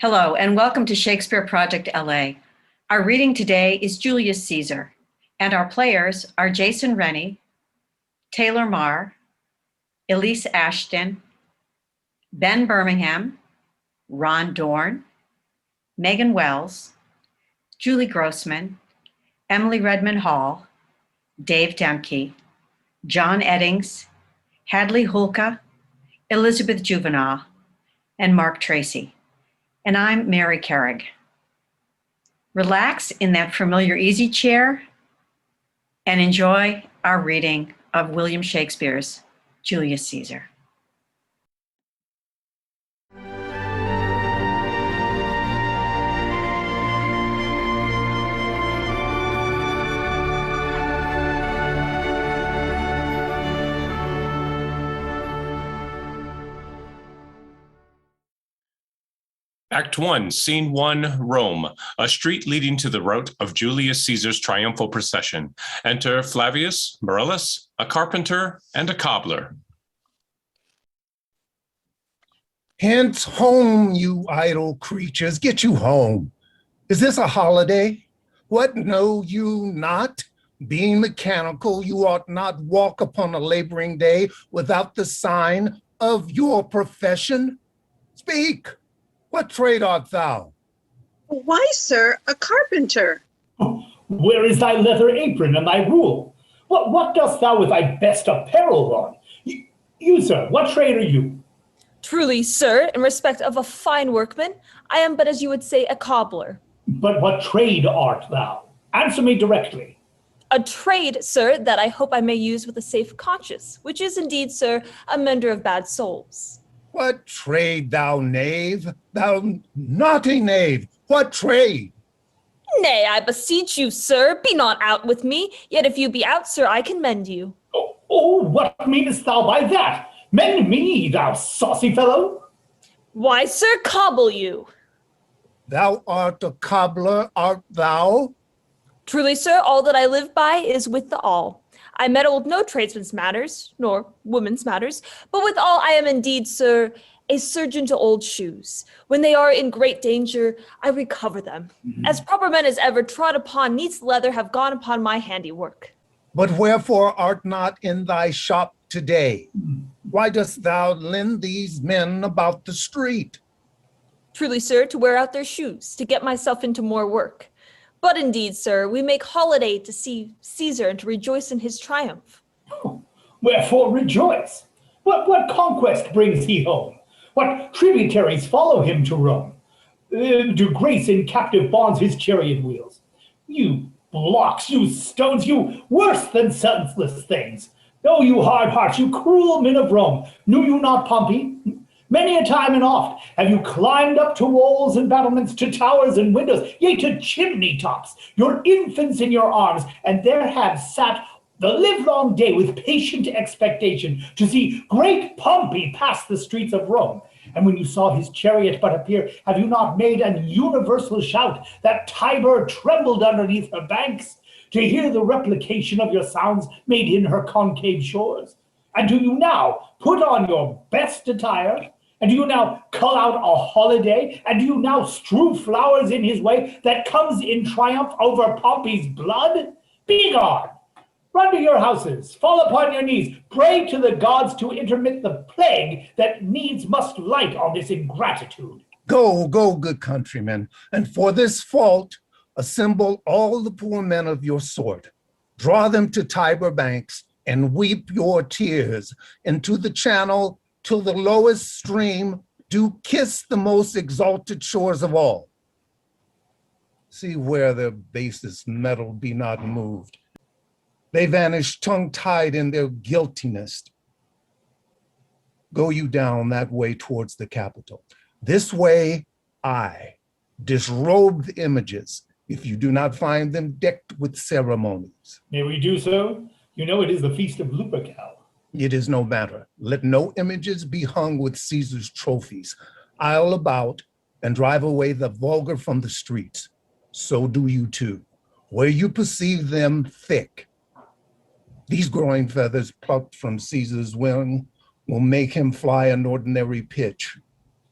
Hello, and welcome to Shakespeare Project LA. Our reading today is Julius Caesar, and our players are Jason Rennie, Taylor Marr, Elise Ashton, Ben Birmingham, Ron Dorn, Megan Wells, Julie Grossman, Emily Redmond Hall, Dave Demke, John Eddings, Hadley Hulka, Elizabeth Juvenal, and Mark Tracy. And I'm Mary Carrig. Relax in that familiar easy chair and enjoy our reading of William Shakespeare's Julius Caesar. Act 1, Scene 1, Rome, a street leading to the route of Julius Caesar's triumphal procession. Enter Flavius, Morellus, a carpenter, and a cobbler. Hence home, you idle creatures, get you home. Is this a holiday? What know you not? Being mechanical, you ought not walk upon a laboring day without the sign of your profession. Speak. What trade art thou? Why, sir, a carpenter. Where is thy leather apron and thy rule? What dost thou with thy best apparel on? You, sir, what trade are you? Truly, sir, in respect of a fine workman, I am but as you would say a cobbler. But what trade art thou? Answer me directly. A trade, sir, that I hope I may use with a safe conscience, which is indeed, sir, a mender of bad souls. What trade, thou knave? Thou naughty knave, what trade? Nay, I beseech you, sir, be not out with me. Yet if you be out, sir, I can mend you. Oh, what meanest thou by that? Mend me, thou saucy fellow. Why, sir, cobble you. Thou art a cobbler, art thou? Truly, sir, all that I live by is with the all. I meddle with no tradesman's matters, nor woman's matters, but with all I am indeed, sir, a surgeon to old shoes. When they are in great danger, I recover them. As proper men as ever trod upon neat's leather have gone upon my handiwork. But wherefore art not in thy shop today? Why dost thou lend these men about the street? Truly, sir, to wear out their shoes, to get myself into more work. But indeed, sir, we make holiday to see Caesar and to rejoice in his triumph. Wherefore rejoice? What conquest brings he home? What tributaries follow him to Rome? Do grace in captive bonds his chariot wheels? You blocks, you stones, you worse than senseless things. Oh, you hard hearts, you cruel men of Rome, knew you not Pompey? Many a time and oft have you climbed up to walls and battlements, to towers and windows, yea, to chimney tops, your infants in your arms, and there have sat the livelong day with patient expectation to see great Pompey pass the streets of Rome. And when you saw his chariot but appear, have you not made an universal shout that Tiber trembled underneath her banks, to hear the replication of your sounds made in her concave shores? And do you now put on your best attire? And do you now call out a holiday? And do you now strew flowers in his way that comes in triumph over Pompey's blood? Be gone! Run to your houses, fall upon your knees, pray to the gods to intermit the plague that needs must light on this ingratitude. Go, good countrymen, and for this fault, assemble all the poor men of your sort. Draw them to Tiber banks, and weep your tears into the channel till the lowest stream do kiss the most exalted shores of all. See where their basest metal be not moved. They vanish tongue-tied in their guiltiness. Go you down that way towards the Capitol. This way, I disrobe the images if you do not find them decked with ceremonies. May we do so? You know it is the feast of Lupercal. It is no matter. Let no images be hung with Caesar's trophies. Isle about and drive away the vulgar from the streets. So do you too. Where you perceive them thick, these growing feathers plucked from Caesar's wing will make him fly an ordinary pitch.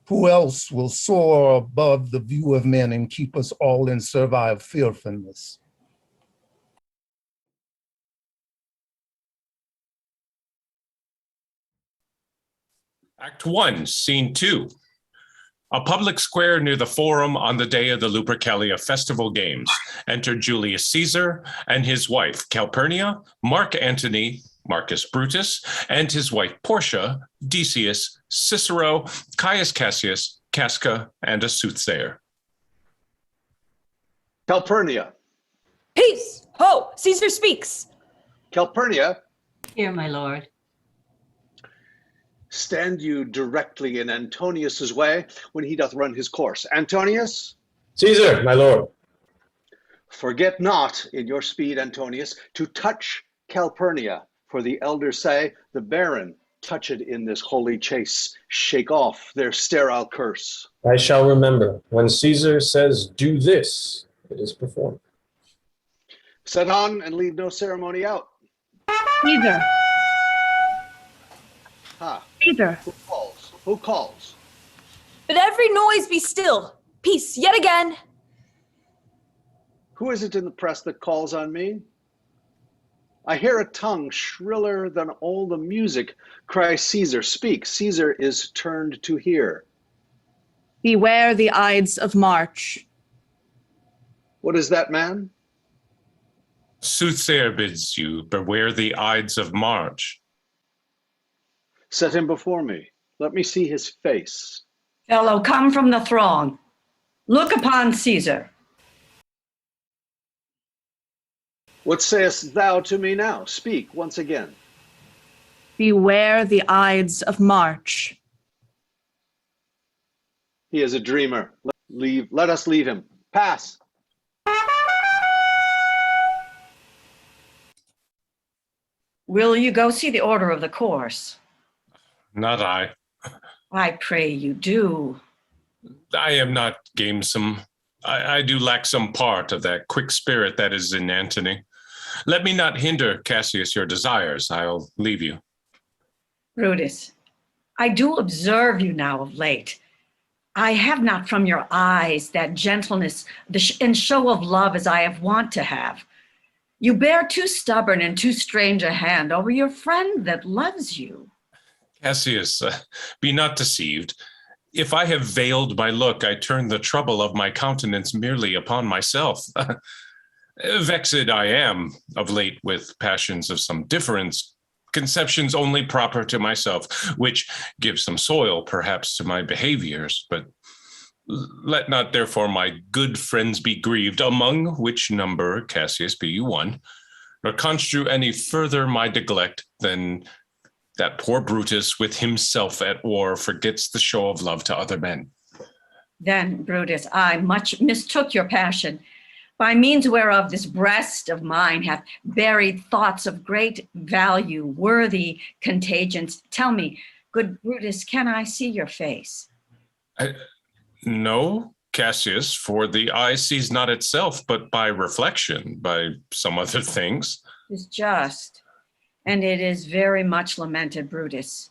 Who else will soar above the view of men and keep us all in servile fearfulness? Act 1, Scene 2. A public square near the Forum on the day of the Lupercalia Festival Games. Enter Julius Caesar and his wife Calpurnia, Mark Antony, Marcus Brutus, and his wife Portia, Decius, Cicero, Caius Cassius, Casca, and a soothsayer. Calpurnia. Peace! Ho! Caesar speaks! Calpurnia, Here, my lord. stand you directly in Antonius's way when he doth run his course. Antonius, Caesar, my lord. forget not in your speed, Antonius, to touch Calpurnia, for the elders say, the baron touched in this holy chase, shake off their sterile curse. I shall remember. When Caesar says, do this, it is performed. Set on and leave no ceremony out. Caesar, Ha, Caesar, who calls? Who calls? But every noise be still. Peace, yet again. Who is it in the press that calls on me? I hear a tongue shriller than all the music cry, Caesar, speak. Caesar is turned to hear. beware the Ides of March. What is that, man? Soothsayer bids you beware the Ides of March. Set him before me. Let me see his face. Fellow, come from the throng. Look upon Caesar. What sayest thou to me now? Speak once again. Beware the Ides of March. He is a dreamer. Let us leave him. Pass. Will you go see the order of the course? Not I. I pray you do. I am not gamesome. I do lack some part of that quick spirit that is in Antony. Let me not hinder, Cassius, your desires. I'll leave you. Brutus, I do observe you now of late. I have not from your eyes that gentleness and show of love as I have wont to have. You bear too stubborn and too strange a hand over your friend that loves you. Cassius, be not deceived. If I have veiled my look, I turn the trouble of my countenance merely upon myself. Vexed I am of late with passions of some difference, conceptions only proper to myself, which give some soil perhaps to my behaviors, but let not therefore my good friends be grieved, among which number, Cassius, be you one, nor construe any further my neglect than that poor Brutus with himself at war forgets the show of love to other men. Then, Brutus, I much mistook your passion, by means whereof this breast of mine hath buried thoughts of great value, worthy contagions. Tell me, good Brutus, can I see your face? No, Cassius, for the eye sees not itself, but by reflection, by some other things. Is just, and it is very much lamented, Brutus,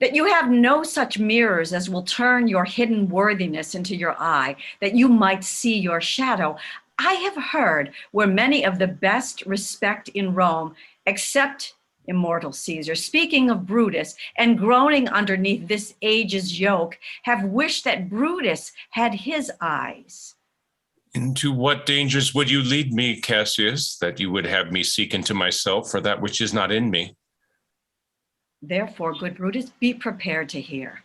that you have no such mirrors as will turn your hidden worthiness into your eye, that you might see your shadow. I have heard where many of the best respect in Rome, except immortal Caesar, speaking of Brutus and groaning underneath this age's yoke, have wished that Brutus had his eyes. Into what dangers would you lead me, Cassius, that you would have me seek into myself for that which is not in me? Therefore, good Brutus, be prepared to hear.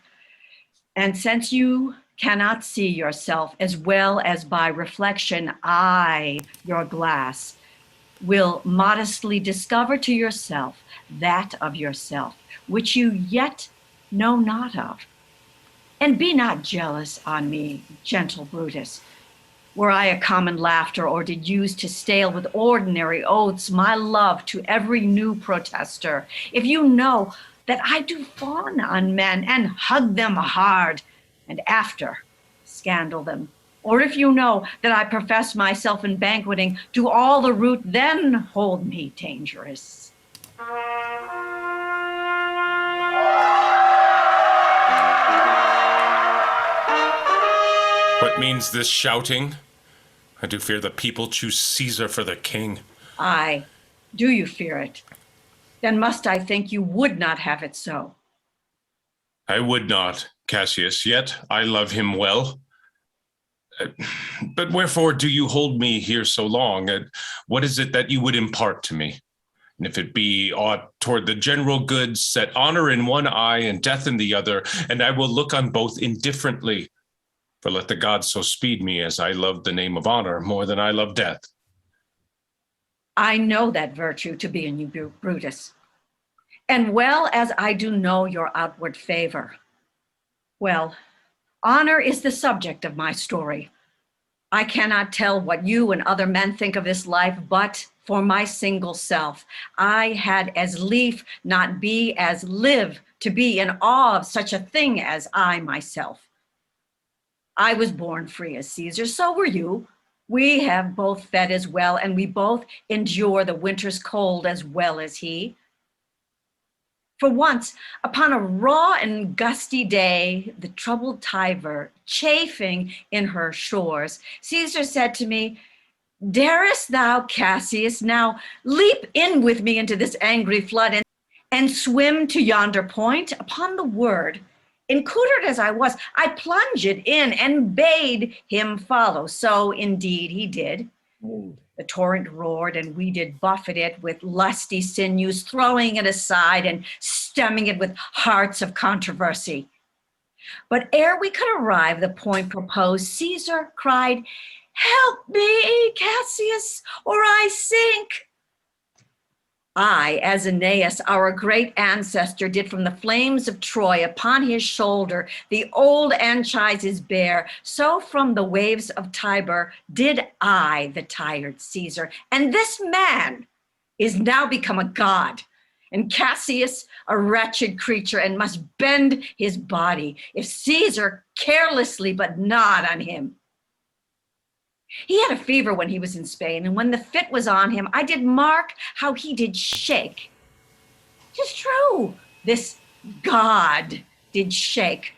And since you cannot see yourself as well as by reflection, I, your glass, will modestly discover to yourself that of yourself, which you yet know not of. And be not jealous on me, gentle Brutus. Were I a common laughter, or did use to stale with ordinary oaths my love to every new protester, if you know that I do fawn on men and hug them hard, and after scandal them, or if you know that I profess myself in banqueting, do all the root, then hold me dangerous. What means this shouting? I do fear the people choose Caesar for their king. Aye, do you fear it? Then must I think you would not have it so. I would not, Cassius, yet I love him well. But wherefore do you hold me here so long? What is it that you would impart to me? And if it be aught toward the general good, set honor in one eye and death in the other, and I will look on both indifferently. For let the gods so speed me as I love the name of honor more than I love death. I know that virtue to be in you, Brutus, and well as I do know your outward favor. Well, honor is the subject of my story. I cannot tell what you and other men think of this life, but for my single self, I had as lief not be as live to be in awe of such a thing as I myself. I was born free as Caesar, so were you. We have both fed as well, and we both endure the winter's cold as well as he. For once, upon a raw and gusty day, the troubled Tiber chafing in her shores, Caesar said to me, "Darest thou, Cassius, now leap in with me into this angry flood and swim to yonder point?" Upon the word, incuded as I was, I plunged in and bade him follow. So indeed he did. The torrent roared, and we did buffet it with lusty sinews, throwing it aside and stemming it with hearts of controversy. But ere we could arrive the point proposed, Caesar cried, "Help me, Cassius, or I sink." I, as Aeneas, our great ancestor, did from the flames of Troy upon his shoulder the old Anchises bear, so from the waves of Tiber did I the tired Caesar. And this man is now become a god, and Cassius a wretched creature, and must bend his body, if Caesar carelessly but nod on him. He had a fever when he was in Spain, and when the fit was on him, I did mark how he did shake. 'Tis true, this God did shake.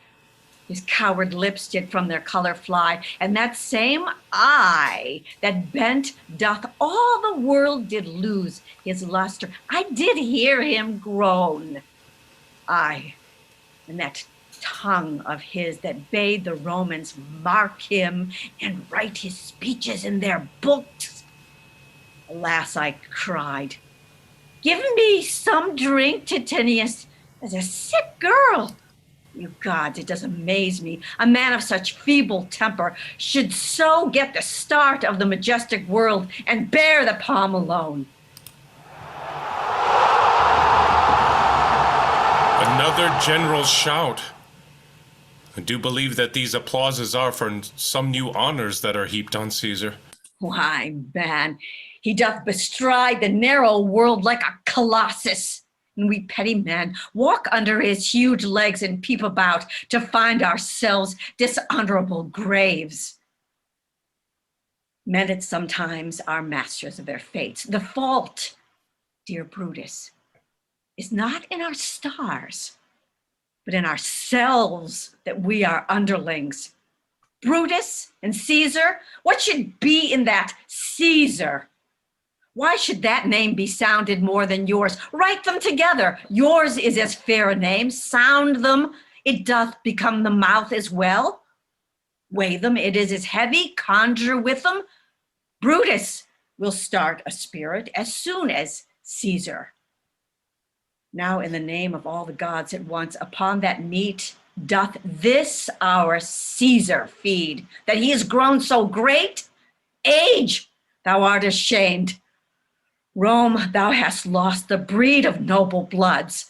His coward lips did from their color fly, and that same eye that bent doth all the world did lose his luster. I did hear him groan. Aye, and that tongue of his that bade the Romans mark him and write his speeches in their books. Alas, I cried, "Give me some drink, Titinius, as a sick girl." You gods, it does amaze me. A man of such feeble temper should so get the start of the majestic world and bear the palm alone. Another general shout. I do believe that these applauses are for some new honors that are heaped on Caesar. Why, man, he doth bestride the narrow world like a colossus. And we petty men walk under his huge legs and peep about to find ourselves dishonorable graves. Men at sometimes are masters of their fates. The fault, dear Brutus, is not in our stars, but in ourselves that we are underlings. Brutus and Caesar, what should be in that Caesar? Why should that name be sounded more than yours? Write them together. Yours is as fair a name. Sound them, it doth become the mouth as well. Weigh them, it is as heavy. Conjure with them. Brutus will start a spirit as soon as Caesar. Now, in the name of all the gods at once, upon that meat doth this our Caesar feed, that he is grown so great? Age, thou art ashamed. Rome, thou hast lost the breed of noble bloods.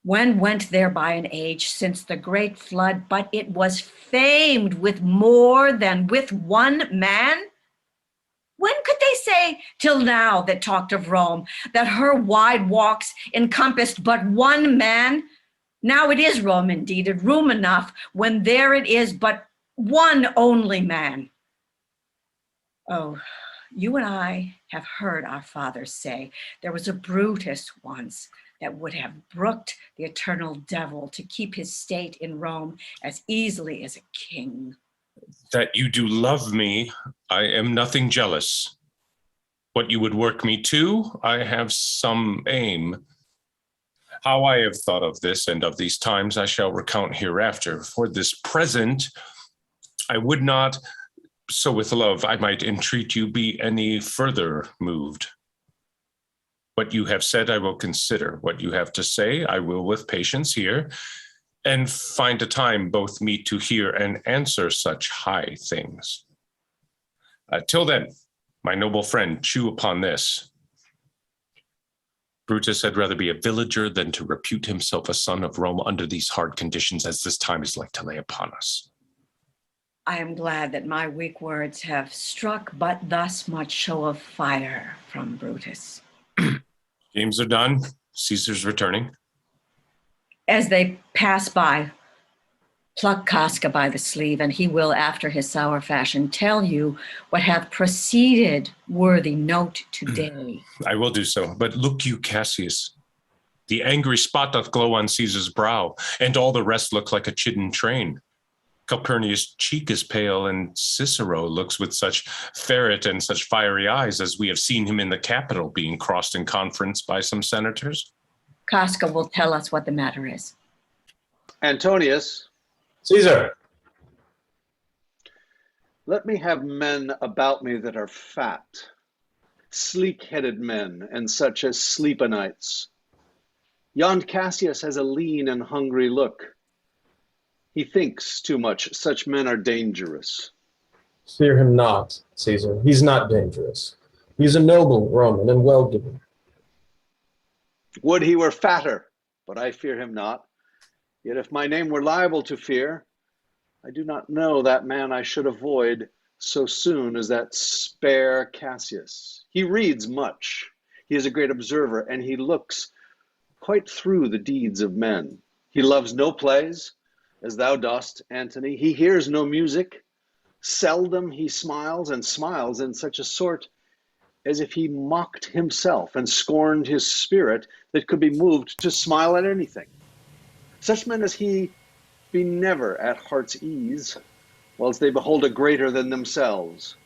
When went there by an age since the great flood, but it was famed with more than with one man? When could they say till now that talked of Rome, that her wide walks encompassed but one man? Now it is Rome indeed, and room enough when there it is but one only man. Oh, you and I have heard our fathers say there was a Brutus once that would have brooked the eternal devil to keep his state in Rome as easily as a king. That you do love me, I am nothing jealous. What you would work me to, I have some aim. How I have thought of this and of these times I shall recount hereafter. For this present, I would not, so with love I might entreat you be any further moved. What you have said I will consider. What you have to say I will with patience hear, and find a time both meet to hear and answer such high things. Till then, my noble friend, chew upon this. Brutus had rather be a villager than to repute himself a son of Rome under these hard conditions as this time is like to lay upon us. I am glad that my weak words have struck but thus much show of fire from Brutus. Games are done. Caesar's returning. As they pass by, pluck Casca by the sleeve, and he will, after his sour fashion, tell you what hath proceeded worthy note today. I will do so, but look you, Cassius. The angry spot doth glow on Caesar's brow, and all the rest look like a chidden train. Calpurnia's cheek is pale, and Cicero looks with such ferret and such fiery eyes as we have seen him in the Capitol being crossed in conference by some senators. Casca will tell us what the matter is. Antonius, Caesar, let me have men about me that are fat, sleek-headed men, and such as sleep-o'-nights. Yond Cassius has a lean and hungry look. He thinks too much. Such men are dangerous. fear him not, Caesar. He's not dangerous. He's a noble Roman and well-given. Would he were fatter, but I fear him not. Yet if my name were liable to fear, I do not know that man I should avoid so soon as that spare Cassius. He reads much. He is a great observer, and he looks quite through the deeds of men. He loves no plays, as thou dost, Antony. He hears no music. Seldom he smiles, and smiles in such a sort as if he mocked himself and scorned his spirit that could be moved to smile at anything. Such men as he be never at heart's ease, whilst they behold a greater than themselves,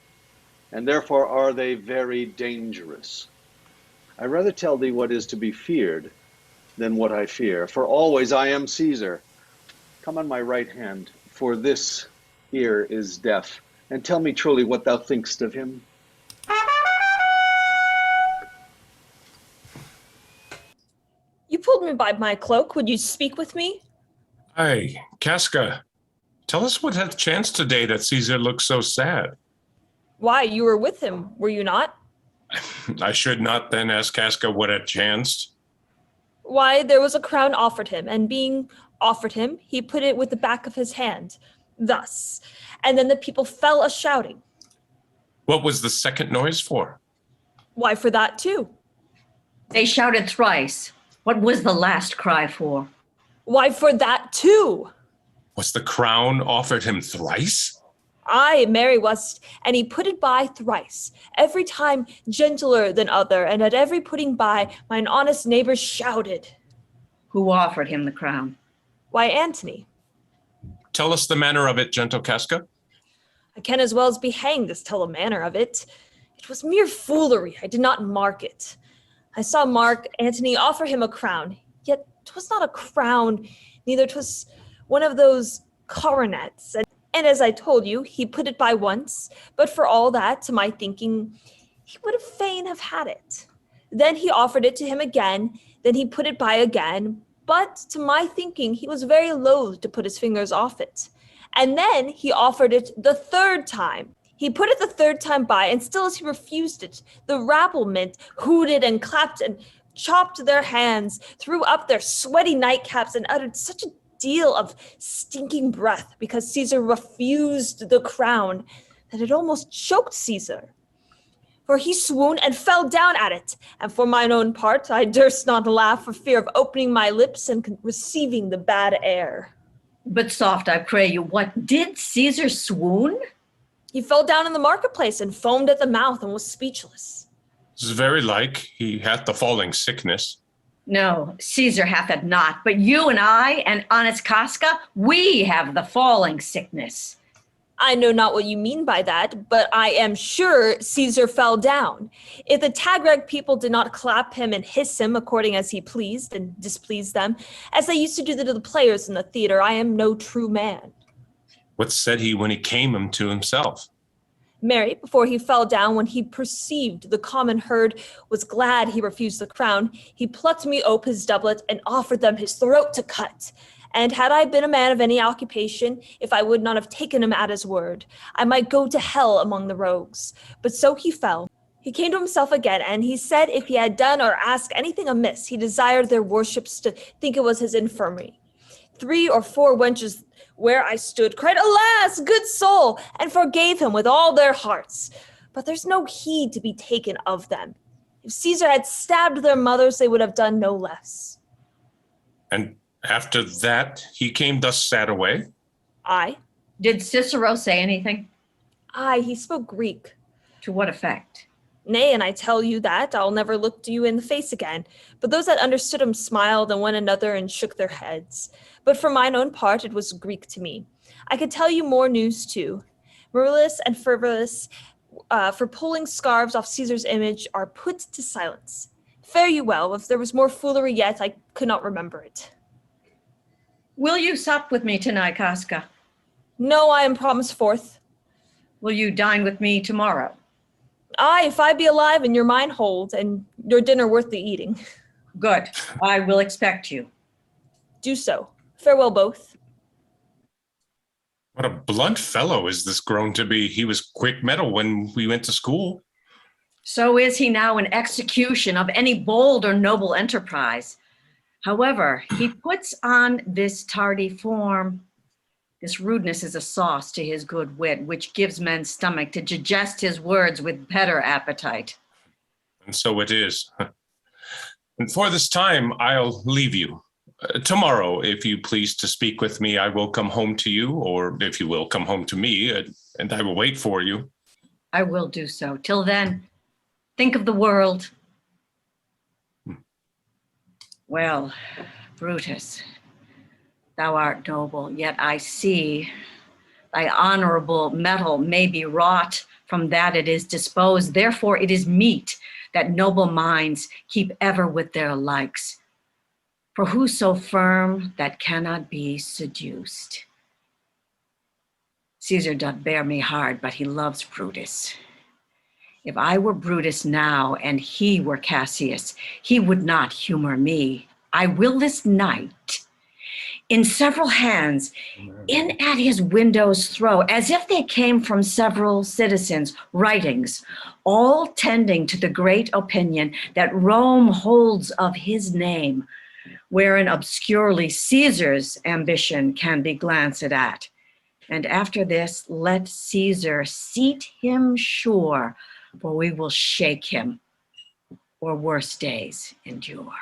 and therefore are they very dangerous. I rather tell thee what is to be feared than what I fear, for always I am Caesar. Come on my right hand, for this ear is deaf, and tell me truly what thou thinkst of him. You pulled me by my cloak. Would you speak with me? Aye, Casca, tell us what hath chanced today that Caesar looks so sad. Why, you were with him, were you not? I should not then ask Casca what had chanced. Why, there was a crown offered him, and being offered him, he put it with the back of his hand, thus. And then the people fell a-shouting. What was the second noise for? Why, for that too. They shouted thrice. What was the last cry for? Why, for that too. Was the crown offered him thrice? Aye, marry was, and he put it by thrice, every time gentler than other, and at every putting by, mine honest neighbors shouted. Who offered him the crown? Why, Antony. Tell us the manner of it, gentle Casca. I can as well as be hanged as tell the manner of it. It was mere foolery, I did not mark it. I saw Mark Antony offer him a crown, yet 'twas not a crown, neither 'twas one of those coronets. And as I told you, he put it by once, but for all that, to my thinking, he would have fain have had it. Then he offered it to him again, then he put it by again, but to my thinking, he was very loath to put his fingers off it. And then he offered it the third time. He put it the third time by, and still as he refused it, the rabblement hooted and clapped and chopped their hands, threw up their sweaty nightcaps, and uttered such a deal of stinking breath because Caesar refused the crown that it almost choked Caesar. For he swooned and fell down at it, and for mine own part, I durst not laugh for fear of opening my lips and receiving the bad air. But soft, I pray you, what did Caesar swoon? He fell down in the marketplace and foamed at the mouth and was speechless. This is very like he hath the falling sickness. No, Caesar hath it not, but you and I and honest Casca, we have the falling sickness. I know not what you mean by that, but I am sure Caesar fell down. If the Tagrag people did not clap him and hiss him according as he pleased and displeased them, as they used to do to the players in the theater, I am no true man. What said he when he came to himself? Marry, before he fell down, when he perceived the common herd was glad he refused the crown, he plucked me ope his doublet and offered them his throat to cut. And had I been a man of any occupation, if I would not have taken him at his word, I might go to hell among the rogues. But so he fell. He came to himself again, and he said if he had done or asked anything amiss, he desired their worships to think it was his infirmary. 3 or 4 wenches where I stood cried, "Alas, good soul," and forgave him with all their hearts. But there's no heed to be taken of them. If Caesar had stabbed their mothers, they would have done no less. And after that, he came thus sad away? Aye. Did Cicero say anything? Aye, he spoke Greek. To what effect? Nay, and I tell you that I'll never look to you in the face again. But those that understood him smiled on one another and shook their heads. But for mine own part, it was Greek to me. I could tell you more news too. Marullus and Fervilus, for pulling scarves off Caesar's image, are put to silence. Fare you well. If there was more foolery yet, I could not remember it. Will you sup with me tonight, Casca? No, I am promised forth. Will you dine with me tomorrow? Aye, if I be alive and your mind holds, and your dinner worth the eating. Good. I will expect you. Do so. Farewell both. What a blunt fellow is this grown to be. He was quick mettle when we went to school. So is he now in execution of any bold or noble enterprise. However, he puts on this tardy form. This rudeness is a sauce to his good wit, which gives men's stomach to digest his words with better appetite. And so it is. And for this time, I'll leave you. Tomorrow, if you please to speak with me, I will come home to you, or if you will come home to me, and I will wait for you. I will do so. Till then, think of the world. Well, Brutus, thou art noble, yet I see thy honorable metal may be wrought from that it is disposed. Therefore it is meet that noble minds keep ever with their likes. For who so firm that cannot be seduced? Caesar doth bear me hard, but he loves Brutus. If I were Brutus now and he were Cassius, he would not humor me. I will this night in several hands in at his windows throw, as if they came from several citizens' writings, all tending to the great opinion that Rome holds of his name, wherein obscurely Caesar's ambition can be glanced at. And after this, let Caesar seat him sure, for we will shake him, or worse days endure.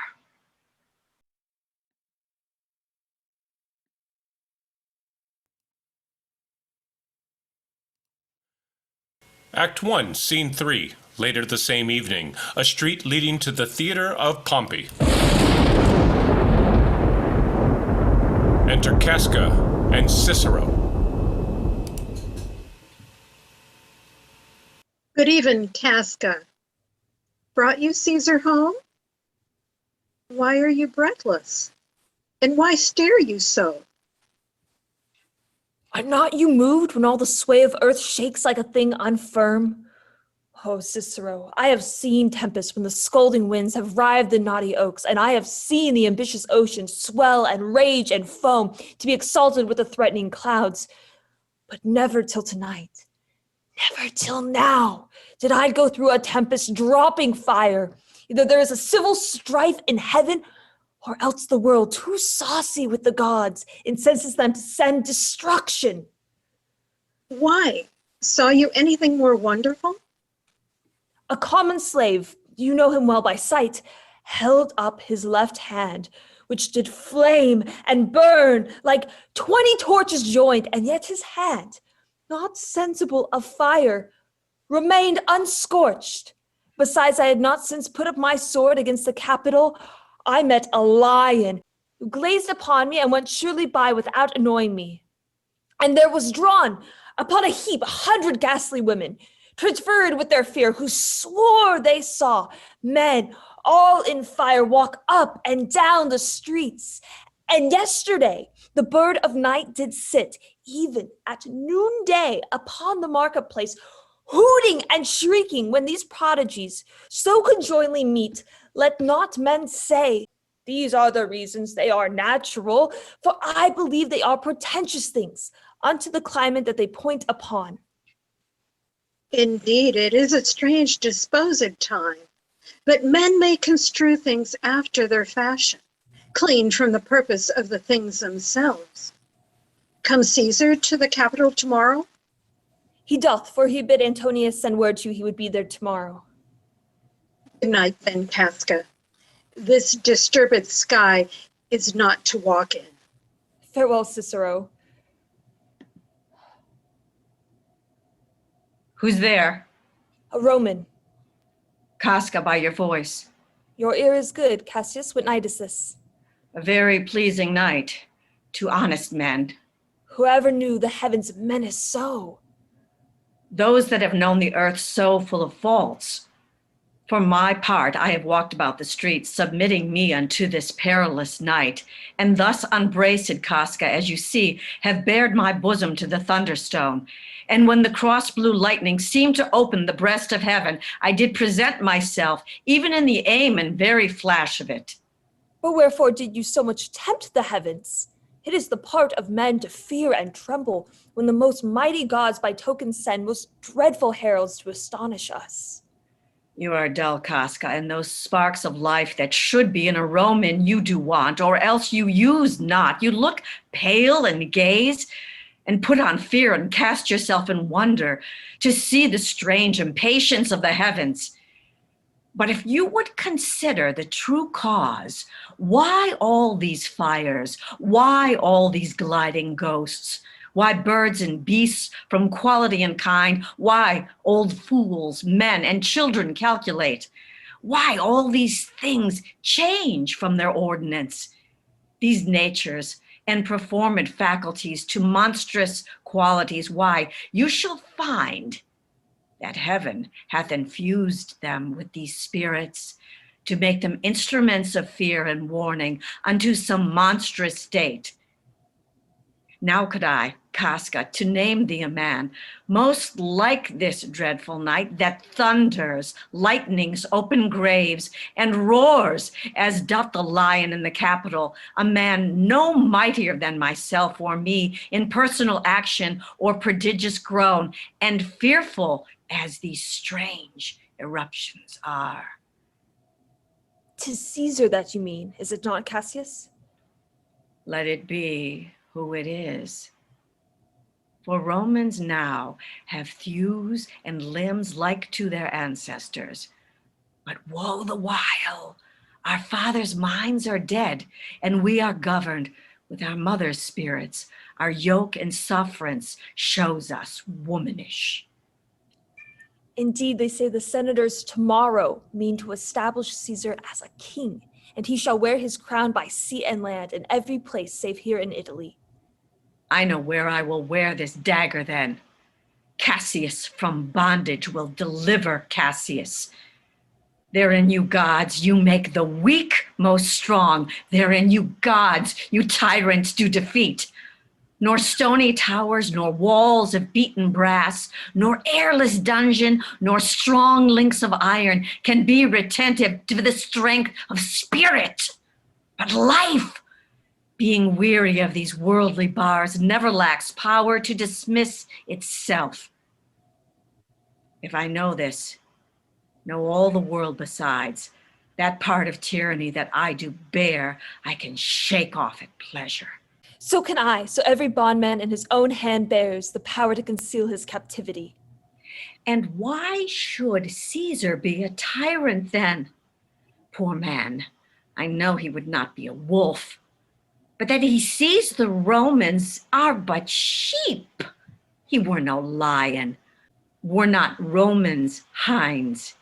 Act 1, Scene 3. Later the same evening, a street leading to the theater of Pompey. Enter Casca and Cicero. Good even, Casca. Brought you Caesar home? Why are you breathless? And why stare you so? Are not you moved when all the sway of earth shakes like a thing unfirm? Oh, Cicero, I have seen tempests when the scolding winds have rived the knotty oaks, and I have seen the ambitious ocean swell and rage and foam to be exalted with the threatening clouds. But never till tonight, never till now, did I go through a tempest dropping fire. Either there is a civil strife in heaven, or else the world, too saucy with the gods, incenses them to send destruction. Why? Saw you anything more wonderful? A common slave, you know him well by sight, held up his left hand, which did flame and burn like 20 torches joined, and yet his hand, not sensible of fire, remained unscorched. Besides, I had not since put up my sword against the Capitol, I met a lion who glazed upon me and went surely by without annoying me. And there was drawn Upon a heap, 100 ghastly women, transferred with their fear, who swore they saw men all in fire walk up and down the streets. And yesterday, the bird of night did sit, even at noonday, upon the marketplace, hooting and shrieking when these prodigies so conjointly meet. Let not men say, these are the reasons they are natural, for I believe they are portentous things unto the climate that they point upon. Indeed, it is a strange disposed time, but men may construe things after their fashion, clean from the purpose of the things themselves. Come Caesar to the Capitol tomorrow? He doth, for he bid Antonius send word you he would be there tomorrow. Good night then, Casca. This disturbed sky is not to walk in. Farewell, Cicero. Who's there? A Roman. Casca, by your voice. Your ear is good, Cassius. What night is this? A very pleasing night to honest men. Whoever knew the heavens menace so? Those that have known the earth so full of faults. For my part, I have walked about the streets, submitting me unto this perilous night, and thus unbraced, Casca, as you see, have bared my bosom to the thunderstone. And when the cross-blue lightning seemed to open the breast of heaven, I did present myself, even in the aim and very flash of it. But wherefore did you so much tempt the heavens? It is the part of men to fear and tremble when the most mighty gods by token send most dreadful heralds to astonish us. You are dull, Casca, and those sparks of life that should be in a Roman you do want, or else you use not. You look pale and gaze, and put on fear and cast yourself in wonder to see the strange impatience of the heavens. But if you would consider the true cause, why all these fires? Why all these gliding ghosts? Why birds and beasts from quality and kind? Why old fools, men, and children calculate? Why all these things change from their ordinance? These natures and performant faculties to monstrous qualities, why you shall find that heaven hath infused them with these spirits to make them instruments of fear and warning unto some monstrous state. Now could I, Casca, to name thee a man, most like this dreadful night that thunders, lightnings open graves, and roars as doth the lion in the Capitol, a man no mightier than myself or me in personal action or prodigious groan, and fearful as these strange eruptions are. 'Tis Caesar that you mean, is it not, Cassius? Let it be who it is. For Romans now have thews and limbs like to their ancestors. But woe the while, our fathers' minds are dead, and we are governed with our mother's spirits. Our yoke and sufferance shows us womanish. Indeed, they say the senators tomorrow mean to establish Caesar as a king, and he shall wear his crown by sea and land in every place save here in Italy. I know where I will wear this dagger then. Cassius from bondage will deliver Cassius. Therein you gods, you make the weak most strong. Therein you gods, you tyrants do defeat. Nor stony towers, nor walls of beaten brass, nor airless dungeon, nor strong links of iron can be retentive to the strength of spirit. But life, being weary of these worldly bars, never lacks power to dismiss itself. If I know this, know all the world besides, that part of tyranny that I do bear, I can shake off at pleasure. So can I, so every bondman in his own hand bears the power to conceal his captivity. And why should Caesar be a tyrant then? Poor man, I know he would not be a wolf, but that he sees the Romans are but sheep. He were no lion, were not Romans hinds.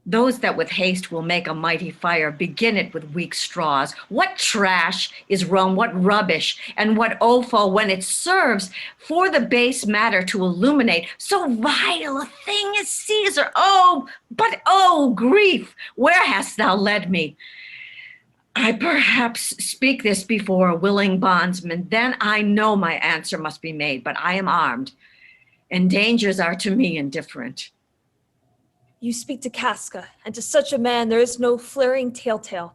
Those that with haste will make a mighty fire begin it with weak straws. What trash is Rome, what rubbish, and what offal when it serves for the base matter to illuminate so vile a thing as Caesar? Oh, grief, where hast thou led me? I perhaps speak this before a willing bondsman, then I know my answer must be made, but I am armed, and dangers are to me indifferent. You speak to Casca, and to such a man there is no flaring telltale.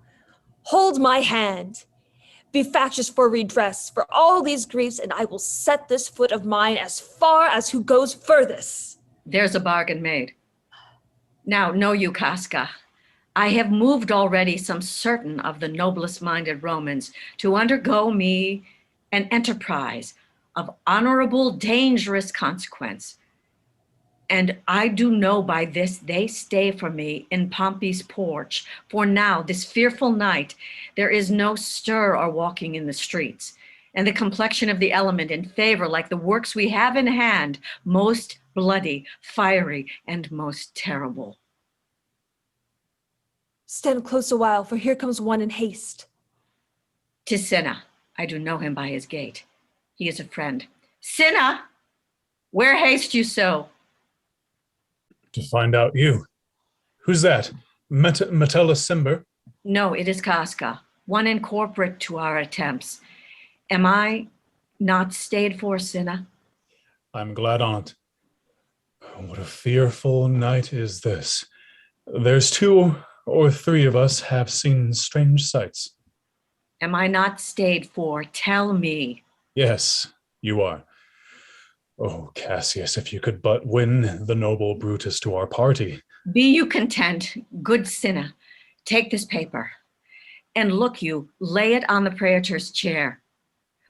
Hold my hand. Be factious for redress for all these griefs, and I will set this foot of mine as far as who goes furthest. There's a bargain made. Now, know you, Casca, I have moved already some certain of the noblest minded Romans to undergo me an enterprise of honorable, dangerous consequence. And I do know by this they stay for me in Pompey's porch. For now, this fearful night, there is no stir or walking in the streets, and the complexion of the element in favor, like the works we have in hand, most bloody, fiery, and most terrible. Stand close a while, for here comes one in haste. 'Tis Cinna. I do know him by his gait. He is a friend. Cinna, where haste you so? To find out you. Who's that? Metellus Cimber? No, it is Casca, one incorporate to our attempts. Am I not stayed for, Cinna? I'm glad on't. What a fearful night is this. There's 2 or 3 of us have seen strange sights. Am I not stayed for? Tell me. Yes, you are. Oh, Cassius, if you could but win the noble Brutus to our party. Be you content, good Cinna. Take this paper, and look you, lay it on the praetor's chair,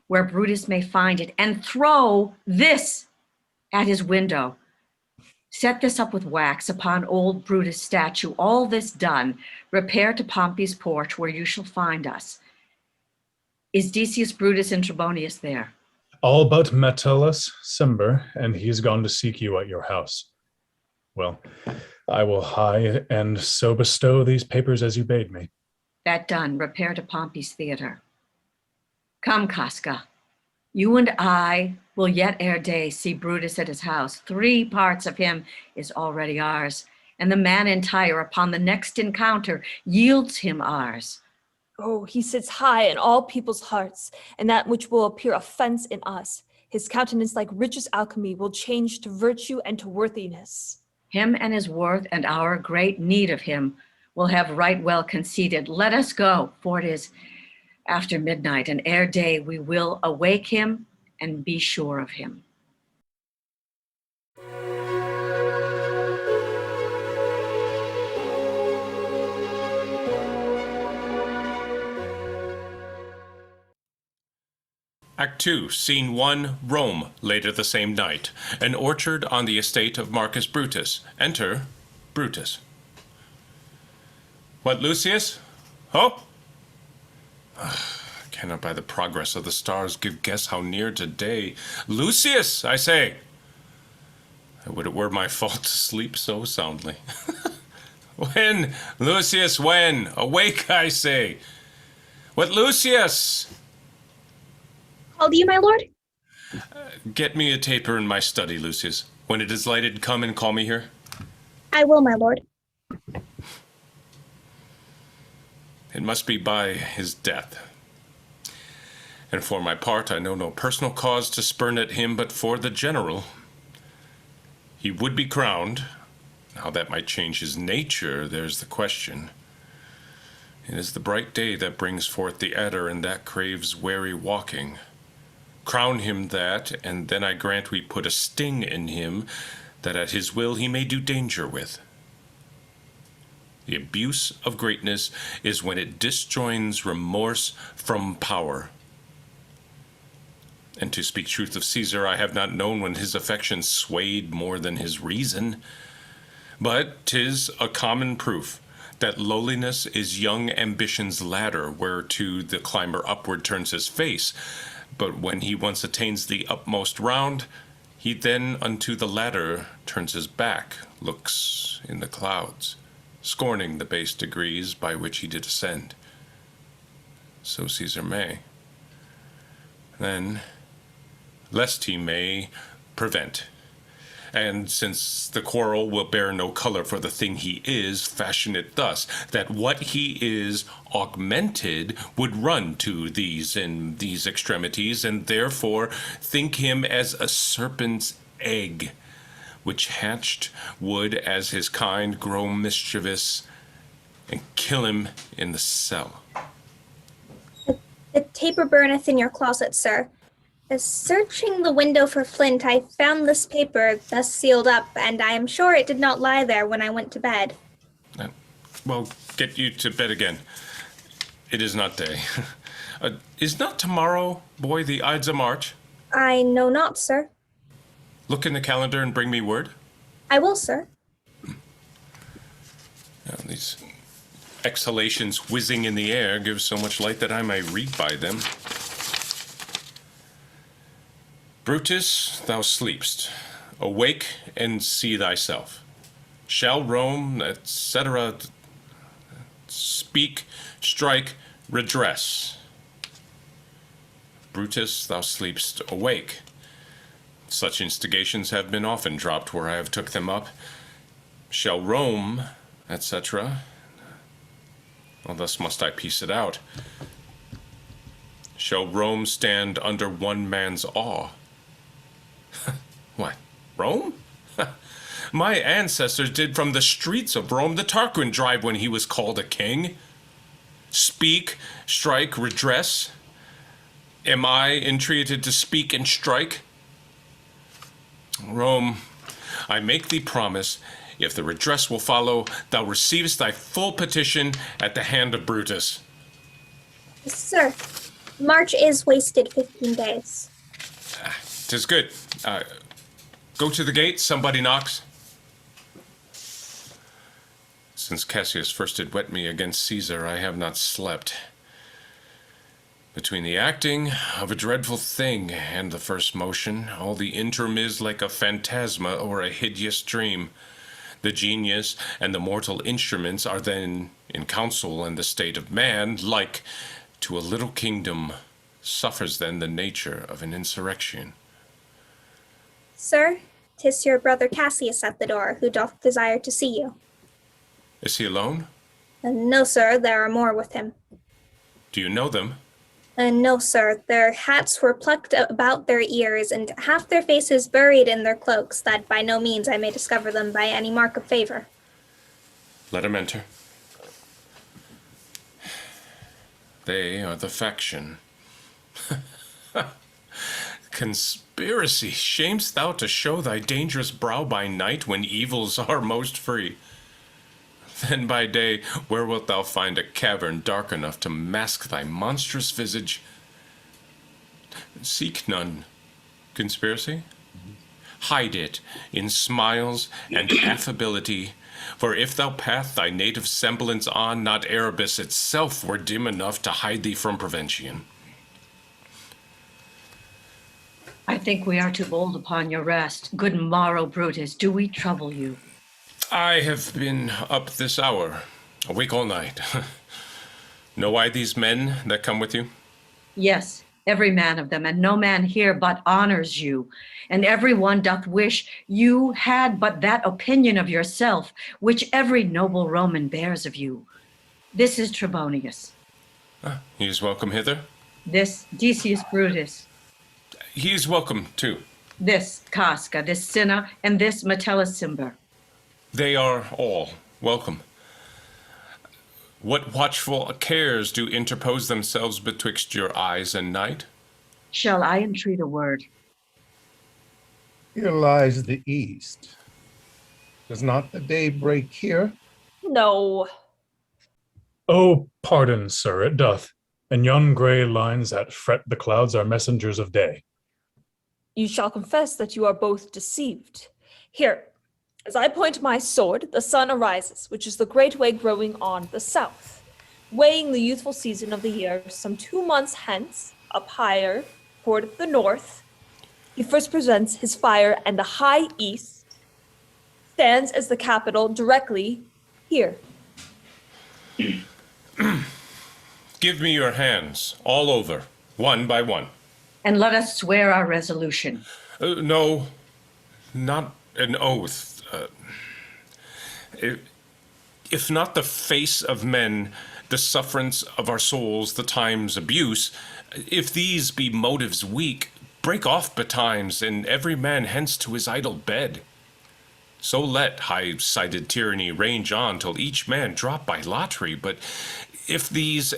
where Brutus may find it, and throw this at his window. Set this up with wax upon old Brutus' statue. All this done, repair to Pompey's porch, where you shall find us. Is Decius Brutus and Trebonius there? All but Metellus Cimber, and he's gone to seek you at your house. Well, I will hie and so bestow these papers as you bade me. That done, repair to Pompey's theater. Come, Casca, you and I will yet ere day see Brutus at his house. 3 parts of him is already ours, and the man entire upon the next encounter yields him ours. Oh, he sits high in all people's hearts, and that which will appear offense in us, his countenance like richest alchemy will change to virtue and to worthiness. Him and his worth and our great need of him will have right well conceded. Let us go, for it is after midnight, and ere day we will awake him and be sure of him. Act 2, Scene 1, Rome, later the same night. An orchard on the estate of Marcus Brutus. Enter Brutus. What, Lucius? Oh? Cannot by the progress of the stars give guess how near to day. Lucius, I say! I would it were my fault to sleep so soundly. When, Lucius, when? Awake, I say! What, Lucius? Called you, my lord? Get me a taper in my study, Lucius. When it is lighted, come and call me here. I will, my lord. It must be by his death. And for my part, I know no personal cause to spurn at him, but for the general. He would be crowned. How that might change his nature, there's the question. It is the bright day that brings forth the adder, and that craves wary walking. Crown him that, and then I grant we put a sting in him, that at his will he may do danger with. The abuse of greatness is when it disjoins remorse from power. And to speak truth of Caesar, I have not known when his affections swayed more than his reason. But 'tis a common proof that lowliness is young ambition's ladder, whereto the climber upward turns his face. But when he once attains the upmost round, he then unto the ladder turns his back, looks in the clouds. scorning the base degrees by which he did ascend. So Caesar may. Then, lest he may prevent. And since the quarrel will bear no color for the thing he is, fashion it thus, that what he is augmented would run to these and these extremities, and therefore think him as a serpent's egg, which hatched would, as his kind, grow mischievous, and kill him in the cell. The taper burneth in your closet, sir. As searching the window for flint, I found this paper thus sealed up, and I am sure it did not lie there when I went to bed. Well, get you to bed again. It is not day. Is not tomorrow, boy, the Ides of March? I know not, sir. Look in the calendar and bring me word. I will, sir. Now, these exhalations whizzing in the air give so much light that I may read by them. Brutus, thou sleepst. Awake and see thyself. Shall Rome, etc., speak, strike, redress? Brutus, thou sleepst. Awake. Such instigations have been often dropped where I have took them up. Shall Rome, etc. Well, thus must I piece it out. Shall Rome stand under one man's awe? What, Rome? My ancestors did from the streets of Rome the Tarquin drive when he was called a king. Speak, strike, redress. Am I entreated to speak and strike? Rome, I make thee promise, if the redress will follow, thou receivest thy full petition at the hand of Brutus. Sir, March is wasted 15 days. 'Tis good. Go to the gate, somebody knocks. Since Cassius first did wet me against Caesar, I have not slept. Between the acting of a dreadful thing and the first motion, all the interim is like a phantasma or a hideous dream. The genius and the mortal instruments are then in council, and the state of man, like to a little kingdom, suffers then the nature of an insurrection. Sir, 'tis your brother Cassius at the door, who doth desire to see you. Is he alone? No, sir, there are more with him. Do you know them? No, sir, their hats were plucked about their ears, and half their faces buried in their cloaks, that by no means I may discover them by any mark of favor. Let him enter. They are the faction. Conspiracy, shamest thou to show thy dangerous brow by night when evils are most free? Then by day, where wilt thou find a cavern dark enough to mask thy monstrous visage? Seek none. Conspiracy? Hide it in smiles and affability, for if thou path thy native semblance on, not Erebus itself were dim enough to hide thee from prevention. I think we are too bold upon your rest. Good morrow, Brutus. Do we trouble you? I have been up this hour, awake all night. Know I these men that come with you? Yes, every man of them, and no man here but honors you. And every one doth wish you had but that opinion of yourself, which every noble Roman bears of you. This is Trebonius. He is welcome hither. This Decius Brutus. He is welcome, too. This Casca, this Cinna, and this Metellus Cimber. They are all welcome. What watchful cares do interpose themselves betwixt your eyes and night? Shall I entreat a word? Here lies the east. Does not the day break here? No. Oh, pardon, sir, it doth. And yon gray lines that fret the clouds are messengers of day. You shall confess that you are both deceived. Here, as I point my sword, the sun arises, which is the great way growing on the south, weighing the youthful season of the year some 2 months hence, up higher, toward the north. He first presents his fire, and the high east stands as the capital directly here. Give me your hands, all over, one by one. And let us swear our resolution. No, not an oath. If not the face of men, the sufferance of our souls, the time's abuse, if these be motives weak, break off betimes, and every man hence to his idle bed. So let high-sighted tyranny range on till each man drop by lottery. But if these,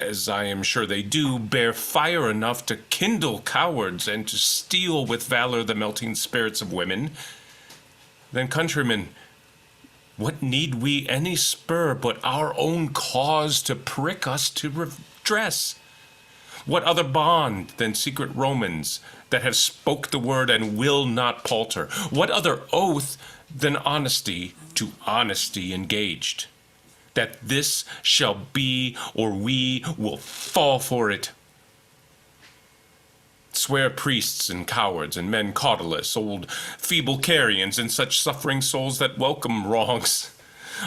as I am sure they do, bear fire enough to kindle cowards and to steal with valor the melting spirits of women, then, countrymen, what need we any spur but our own cause to prick us to redress? What other bond than secret Romans that have spoke the word and will not palter? What other oath than honesty to honesty engaged? That this shall be, or we will fall for it. Swear priests and cowards and men cautelous, old feeble carrions, and such suffering souls that welcome wrongs.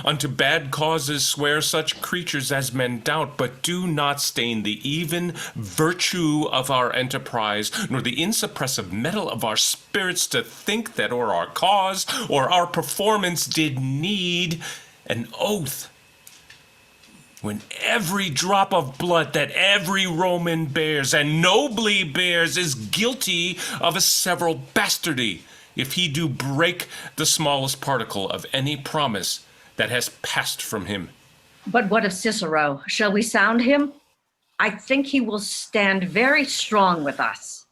Unto bad causes swear such creatures as men doubt, but do not stain the even virtue of our enterprise, nor the insuppressive metal of our spirits, to think that or our cause or our performance did need an oath. When every drop of blood that every Roman bears, and nobly bears, is guilty of a several bastardy, if he do break the smallest particle of any promise that has passed from him. But what of Cicero? Shall we sound him? I think he will stand very strong with us.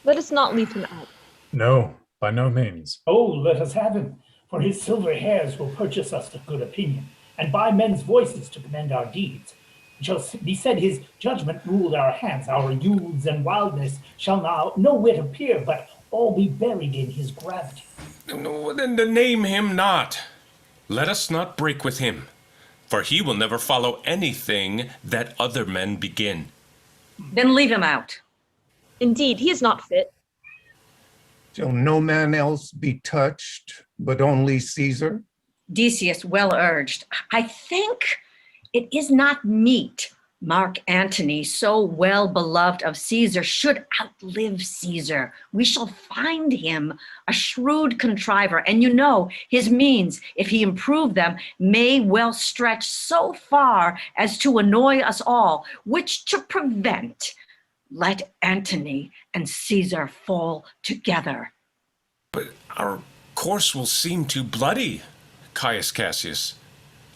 Let us not leave him out. No, by no means. Oh, let us have him, for his silver hairs will purchase us a good opinion, and by men's voices to commend our deeds. It shall be said his judgment ruled our hands, our youths and wildness shall now no whit appear, but all be buried in his gravity. No, then name him not. Let us not break with him, for he will never follow anything that other men begin. Then leave him out. Indeed, he is not fit. Shall no man else be touched, but only Caesar? Decius, well urged. I think it is not meet Mark Antony, so well beloved of Caesar, should outlive Caesar. We shall find him a shrewd contriver, and you know his means, if he improve them, may well stretch so far as to annoy us all, which to prevent, let Antony and Caesar fall together. But our course will seem too bloody, Caius Cassius.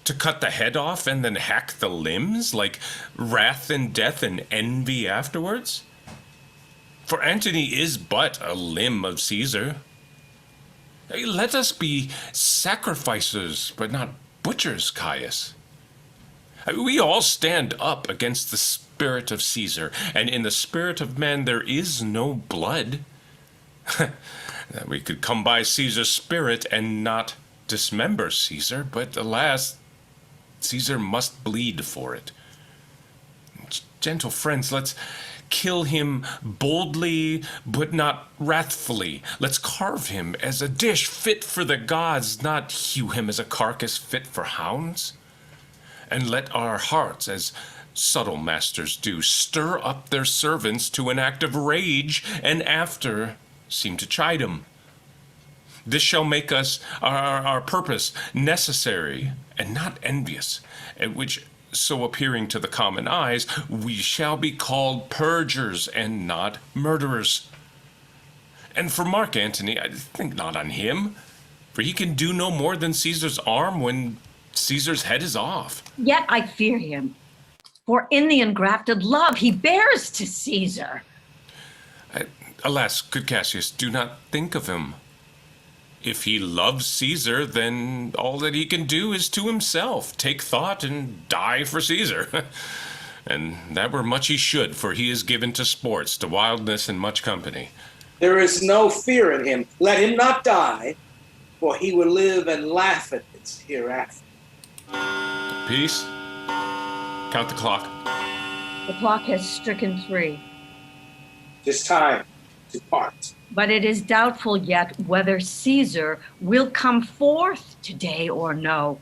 To cut the head off and then hack the limbs, like wrath and death and envy afterwards? For Antony is but a limb of Caesar. Let us be sacrificers, but not butchers, Caius. We all stand up against the spirit of Caesar, and in the spirit of men there is no blood. We could come by Caesar's spirit and not dismember Caesar, but alas, Caesar must bleed for it. Gentle friends, let's kill him boldly, but not wrathfully. Let's carve him as a dish fit for the gods, not hew him as a carcass fit for hounds. And let our hearts, as subtle masters do, stir up their servants to an act of rage, and after seem to chide him. This shall make us our purpose necessary and not envious, at which, so appearing to the common eyes, we shall be called purgers and not murderers. And for Mark Antony, I think not on him, for he can do no more than Caesar's arm when Caesar's head is off. Yet I fear him, for in the engrafted love he bears to Caesar. Alas, good Cassius, do not think of him. If he loves Caesar, then all that he can do is to himself take thought and die for Caesar. And that were much he should, for he is given to sports, to wildness, and much company. There is no fear in him. Let him not die, for he will live and laugh at it hereafter. Peace. Count the clock. The clock has stricken 3. 'Tis time to part. But it is doubtful yet whether Caesar will come forth today or no.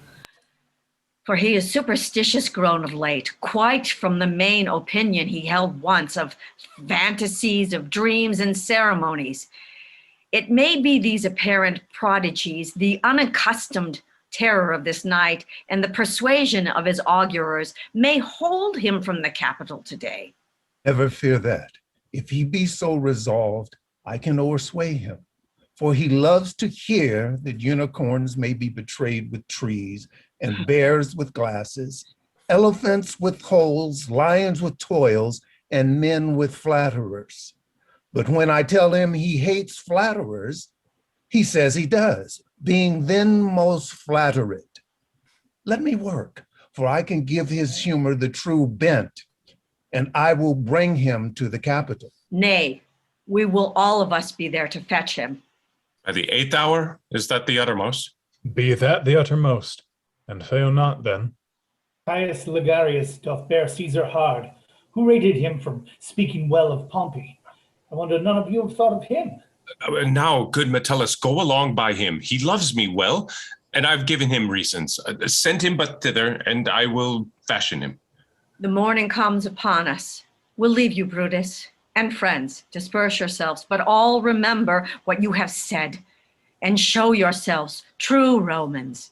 For he is superstitious grown of late, quite from the main opinion he held once of fantasies, of dreams and ceremonies. It may be these apparent prodigies, the unaccustomed terror of this night, and the persuasion of his augurers may hold him from the capital today. Never fear that. If he be so resolved, I can o'ersway him. For he loves to hear that unicorns may be betrayed with trees, and bears with glasses, elephants with holes, lions with toils, and men with flatterers. But when I tell him he hates flatterers, he says he does, being then most flattered. Let me work, for I can give his humor the true bent, and I will bring him to the capital. Nay, we will all of us be there to fetch him. By the 8th hour, is that the uttermost? Be that the uttermost, and fail not then. Caius Ligarius doth bear Caesar hard, who rated him from speaking well of Pompey. I wonder none of you have thought of him. Now, good Metellus, go along by him. He loves me well, and I've given him reasons. Send him but thither, and I will fashion him. The morning comes upon us. We'll leave you, Brutus, and friends, disperse yourselves, but all remember what you have said, and show yourselves true Romans.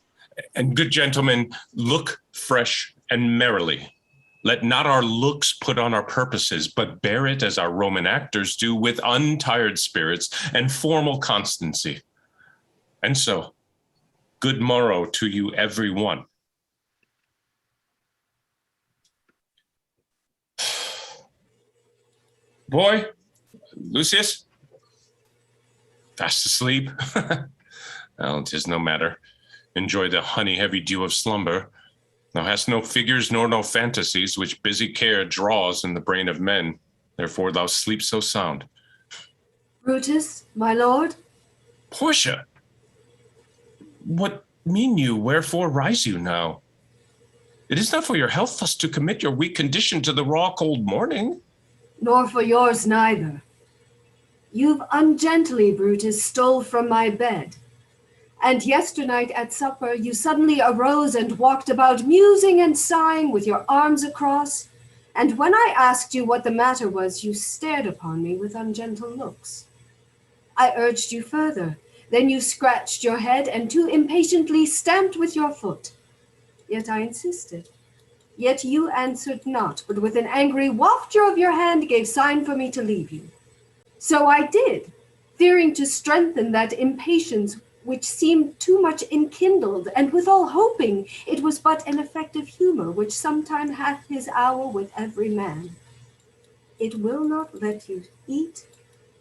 And good gentlemen, look fresh and merrily. Let not our looks put on our purposes, but bear it as our Roman actors do, with untired spirits and formal constancy. And so, good morrow to you every one. Boy, Lucius, fast asleep? Well, 'tis no matter. Enjoy the honey-heavy dew of slumber. Thou hast no figures nor no fantasies, which busy care draws in the brain of men. Therefore thou sleep so sound. Brutus, my lord? Portia, what mean you? Wherefore rise you now? It is not for your health thus to commit your weak condition to the raw cold morning. Nor for yours neither. You've ungently, Brutus, stole from my bed. And yesternight at supper, you suddenly arose and walked about musing and sighing with your arms across. And when I asked you what the matter was, you stared upon me with ungentle looks. I urged you further. Then you scratched your head and too impatiently stamped with your foot. Yet I insisted. Yet you answered not, but with an angry wafture of your hand gave sign for me to leave you. So I did, fearing to strengthen that impatience which seemed too much enkindled, and withal hoping it was but an effect of humor, which sometime hath his hour with every man. It will not let you eat,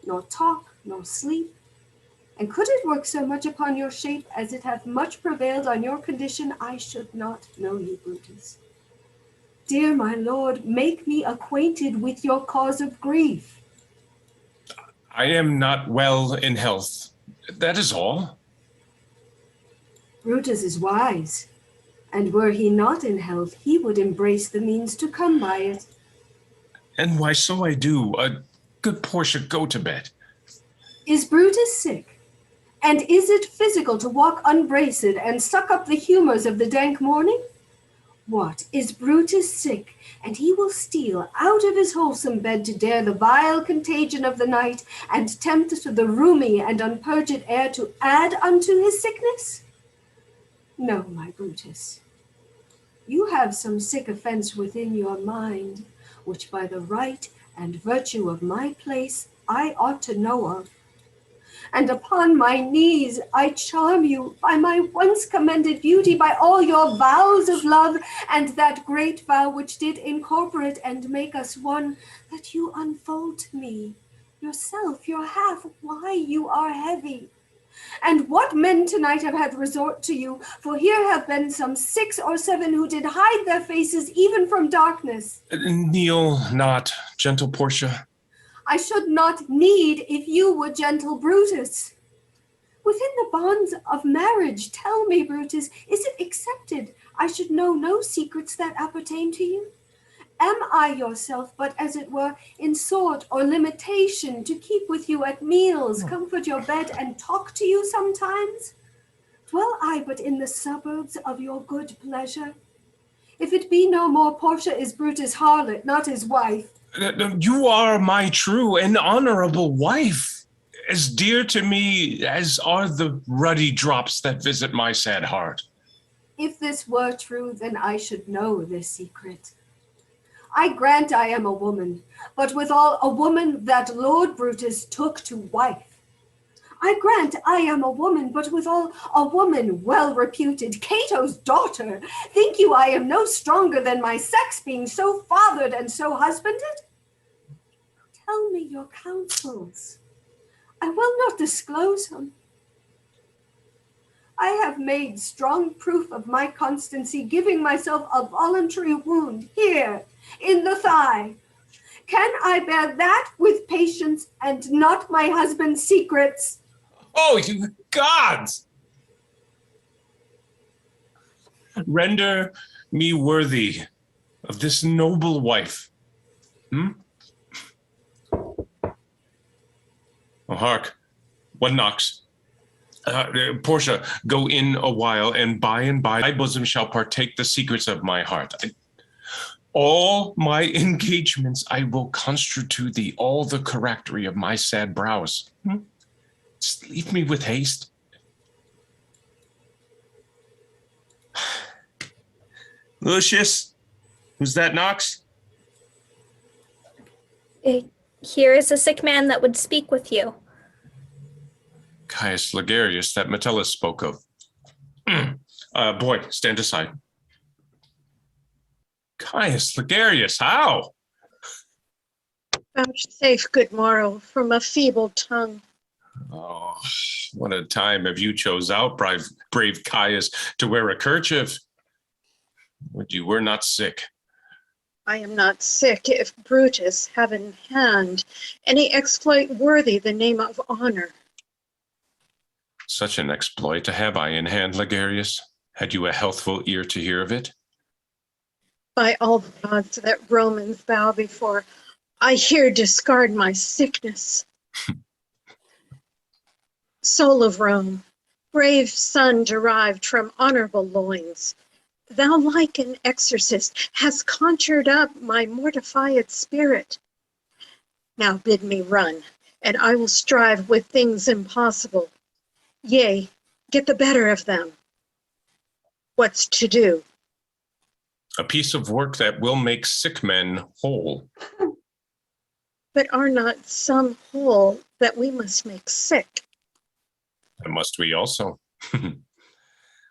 nor talk, nor sleep. And could it work so much upon your shape as it hath much prevailed on your condition, I should not know you, Brutus. Dear my lord, make me acquainted with your cause of grief. I am not well in health. That is all. Brutus is wise, and were he not in health, he would embrace the means to come by it. And why so I do. Good Portia, go to bed. Is Brutus sick? And is it physical to walk unbraced and suck up the humors of the dank morning? What, is Brutus sick, and he will steal out of his wholesome bed to dare the vile contagion of the night, and tempt the roomy and unpurged air to add unto his sickness? No, my Brutus, you have some sick offense within your mind, which by the right and virtue of my place I ought to know of. And upon my knees I charm you by my once commended beauty, by all your vows of love, and that great vow which did incorporate and make us one, that you unfold to me, yourself, your half, why you are heavy. And what men tonight have had resort to you, for here have been some 6 or 7 who did hide their faces even from darkness. Kneel not, gentle Portia. I should not need if you were gentle Brutus. Within the bonds of marriage, tell me, Brutus, is it accepted I should know no secrets that appertain to you? Am I yourself but, as it were, in sort or limitation to keep with you at meals, comfort your bed, and talk to you sometimes? Dwell I but in the suburbs of your good pleasure? If it be no more, Portia is Brutus' harlot, not his wife. You are my true and honorable wife, as dear to me as are the ruddy drops that visit my sad heart. If this were true, then I should know this secret. I grant I am a woman, but withal a woman that Lord Brutus took to wife. I grant I am a woman, but withal a woman well reputed, Cato's daughter. Think you I am no stronger than my sex, being so fathered and so husbanded? Tell me your counsels. I will not disclose them. I have made strong proof of my constancy, giving myself a voluntary wound here in the thigh. Can I bear that with patience and not my husband's secrets? Oh, you gods! Render me worthy of this noble wife. Oh, hark. What knocks? Portia, go in a while, and by thy bosom shall partake the secrets of my heart. All my engagements I will construe to thee, all the correctory of my sad brows. Just leave me with haste. Lucius, who's that knocks? Here is a sick man that would speak with you. Caius Ligarius, that Metellus spoke of. Boy, stand aside. Caius Ligarius, how? Vouchsafe good morrow from a feeble tongue. Oh, what a time have you chose out, brave Caius, to wear a kerchief. Would you were not sick. I am not sick if Brutus have in hand any exploit worthy the name of honor. Such an exploit have I in hand, Ligarius. Had you a healthful ear to hear of it? By all the gods that Romans bow before, I here discard my sickness. Soul of Rome, brave son derived from honorable loins, thou like an exorcist hast conjured up my mortified spirit. Now bid me run, and I will strive with things impossible. Yea, get the better of them. What's to do? A piece of work that will make sick men whole. But are not some whole that we must make sick? And must we also?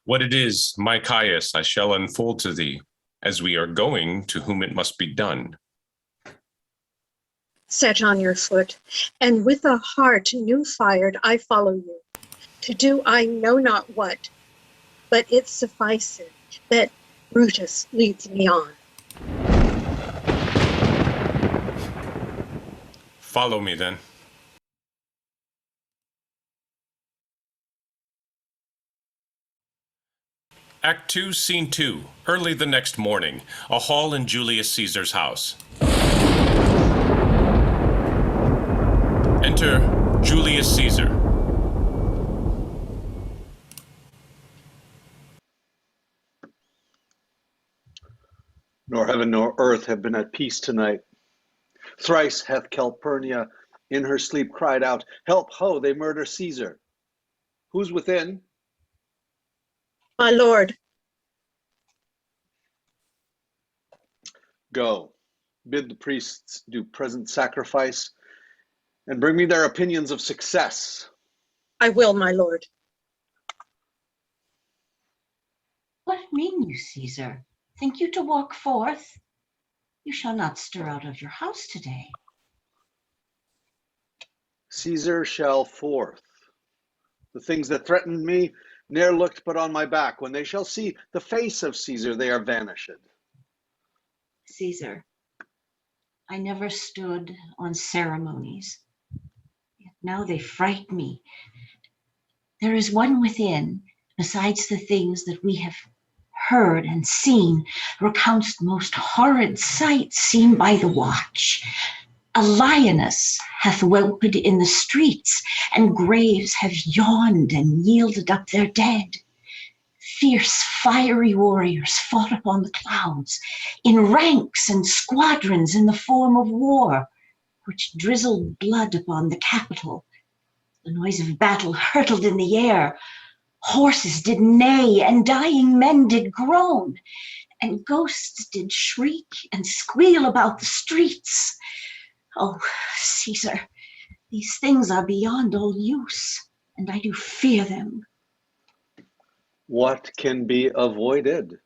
What it is, my Caius, I shall unfold to thee, as we are going to whom it must be done. Set on your foot, and with a heart new fired I follow you, to do I know not what, but it sufficeth that Brutus leads me on. Follow me then. Act 2, Scene 2. Early the next morning, a hall in Julius Caesar's house. Enter Julius Caesar. Nor heaven nor earth have been at peace tonight. Thrice hath Calpurnia in her sleep cried out, "Help, ho, they murder Caesar." Who's within? My lord, Go, bid the priests do present sacrifice, and bring me their opinions of success. I will, my lord. What mean you, Caesar? Think you to walk forth? You shall not stir out of your house today. Caesar shall forth. The things that threatened me ne'er looked but on my back. When they shall see the face of Caesar, they are vanished. Caesar, I never stood on ceremonies, yet now they fright me. There is one within, besides the things that we have heard and seen, recounts most horrid sights seen by the watch. A lioness hath whelped in the streets, and graves have yawned and yielded up their dead. Fierce, fiery warriors fought upon the clouds, in ranks and squadrons in the form of war, which drizzled blood upon the Capitol. The noise of battle hurtled in the air. Horses did neigh, and dying men did groan, and ghosts did shriek and squeal about the streets. Oh, Caesar, these things are beyond all use, and I do fear them. What can be avoided?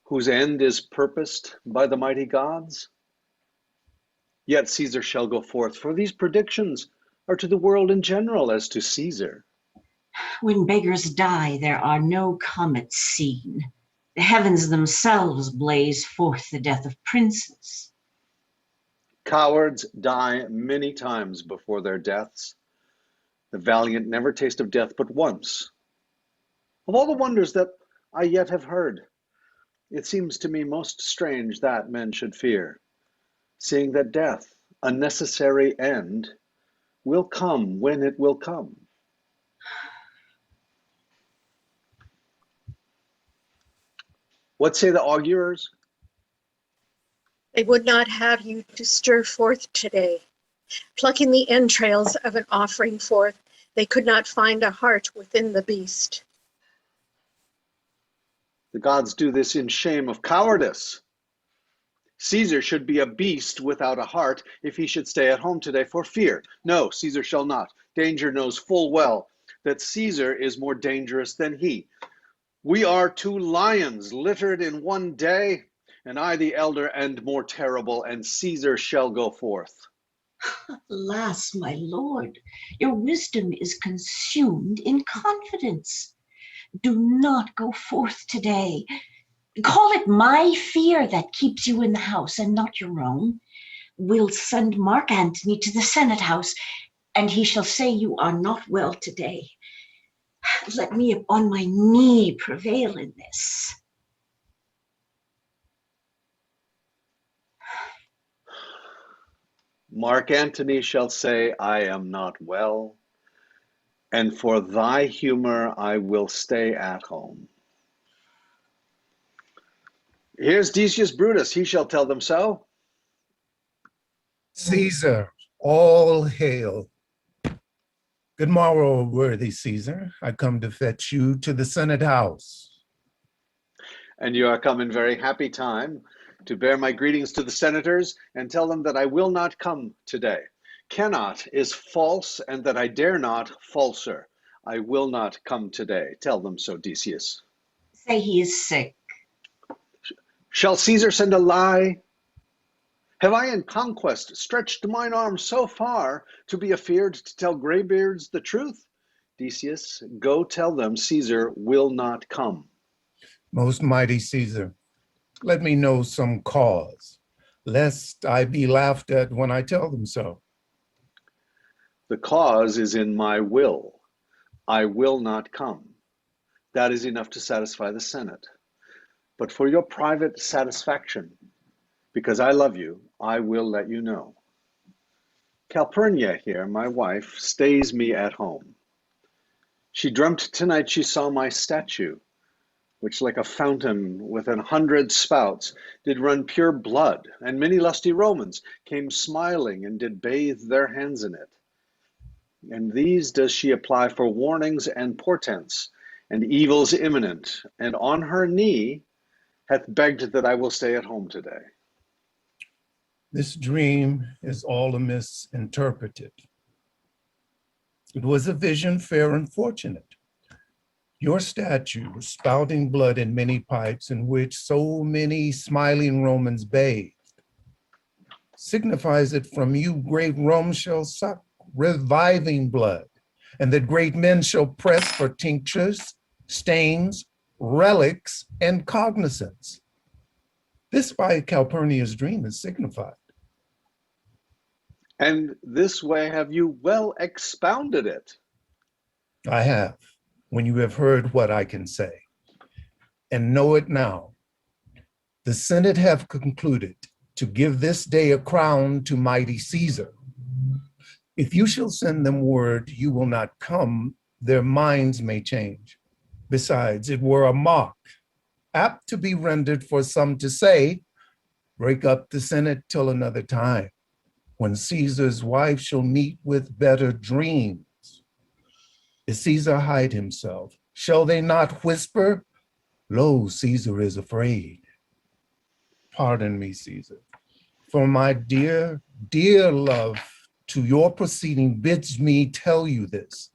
Whose end is purposed by the mighty gods? Yet Caesar shall go forth, for these predictions are to the world in general as to Caesar. When beggars die, there are no comets seen. The heavens themselves blaze forth the death of princes. Cowards die many times before their deaths. The valiant never taste of death but once. Of all the wonders that I yet have heard, it seems to me most strange that men should fear, seeing that death, a necessary end, will come when it will come. What say the augurers? They would not have you to stir forth today. Plucking the entrails of an offering forth, they could not find a heart within the beast. The gods do this in shame of cowardice. Caesar should be a beast without a heart if he should stay at home today for fear. No, Caesar shall not. Danger knows full well that Caesar is more dangerous than he. We are two lions littered in one day, and I the elder and more terrible, and Caesar shall go forth. Alas, my lord, your wisdom is consumed in confidence. Do not go forth today. Call it my fear that keeps you in the house and not your own. We'll send Mark Antony to the Senate House, and he shall say you are not well today. Let me upon my knee prevail in this. Mark Antony shall say, I am not well, and for thy humor I will stay at home. Here's Decius Brutus, he shall tell them so. Caesar, all hail. Good morrow, worthy Caesar. I come to fetch you to the Senate House. And you are come in very happy time to bear my greetings to the senators and tell them that I will not come today. Cannot is false, and that I dare not falser. I will not come today. Tell them so, Decius. Say he is sick. Shall Caesar send a lie? Have I in conquest stretched mine arm so far to be afeard to tell graybeards the truth? Decius, go tell them Caesar will not come. Most mighty Caesar, let me know some cause, lest I be laughed at when I tell them so. The cause is in my will. I will not come. That is enough to satisfy the Senate. But for your private satisfaction, because I love you, I will let you know. Calpurnia here, my wife, stays me at home. She dreamt tonight she saw my statue, which like a fountain with 100 spouts did run pure blood, and many lusty Romans came smiling and did bathe their hands in it. And these does she apply for warnings and portents, and evils imminent, and on her knee hath begged that I will stay at home today. This dream is all amiss interpreted. It was a vision fair and fortunate. Your statue, spouting blood in many pipes in which so many smiling Romans bathed, signifies that from you great Rome shall suck reviving blood, and that great men shall press for tinctures, stains, relics, and cognizance. This by Calpurnia's dream is signified. And this way have you well expounded it. I have, when you have heard what I can say. And know it now. The Senate have concluded to give this day a crown to mighty Caesar. If you shall send them word you will not come, their minds may change. Besides, it were a mock, apt to be rendered for some to say, break up the Senate till another time, when Caesar's wife shall meet with better dreams. If Caesar hide himself, shall they not whisper, lo, Caesar is afraid? Pardon me, Caesar, for my dear, dear love to your proceeding bids me tell you this,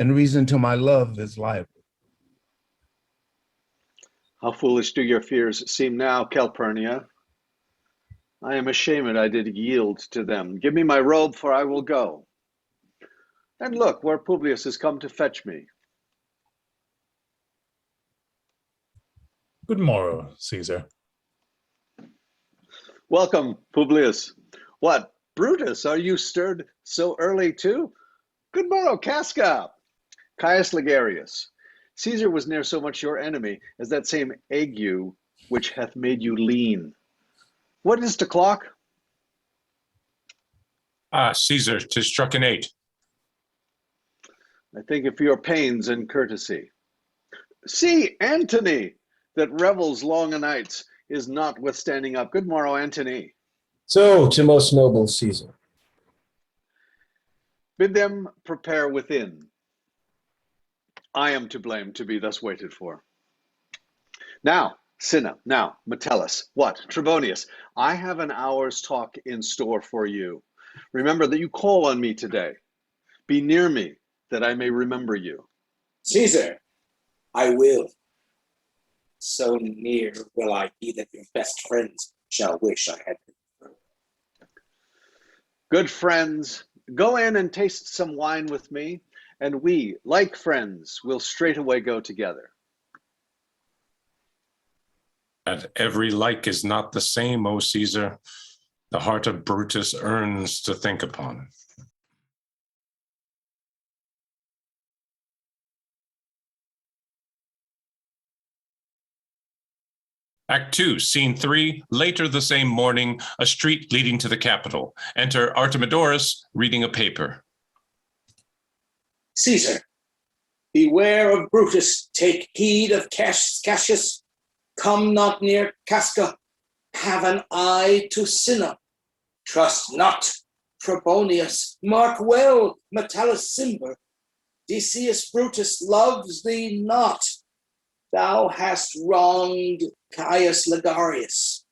and reason to my love is liable. How foolish do your fears seem now, Calpurnia? I am ashamed I did yield to them. Give me my robe, for I will go. And look, where Publius has come to fetch me. Good morrow, Caesar. Welcome, Publius. What, Brutus, are you stirred so early too? Good morrow, Casca. Caius Ligarius. Caesar was ne'er so much your enemy as that same ague which hath made you lean. What is 'clock? Ah, Caesar, 'tis struck an 8. I think of your pains and courtesy. See, Antony, that revels long o' nights, is not withstanding up. Good morrow, Antony. So, to most noble Caesar. Bid them prepare within. I am to blame to be thus waited for. Now, Cinna, now, Metellus, what, Trebonius, I have an hour's talk in store for you. Remember that you call on me today. Be near me, that I may remember you. Caesar, I will. So near will I be that your best friends shall wish I had been. Good friends, go in and taste some wine with me, and we, like friends, will straightway go together. That every like is not the same, O Caesar. The heart of Brutus earns to think upon. Act 2, Scene 3, later the same morning, a street leading to the Capitol. Enter Artemidorus reading a paper. Caesar, beware of Brutus, take heed of Cassius, come not near Casca, have an eye to Cinna, trust not Trebonius, mark well Metellus Cimber, Decius Brutus loves thee not, thou hast wronged Caius Ligarius.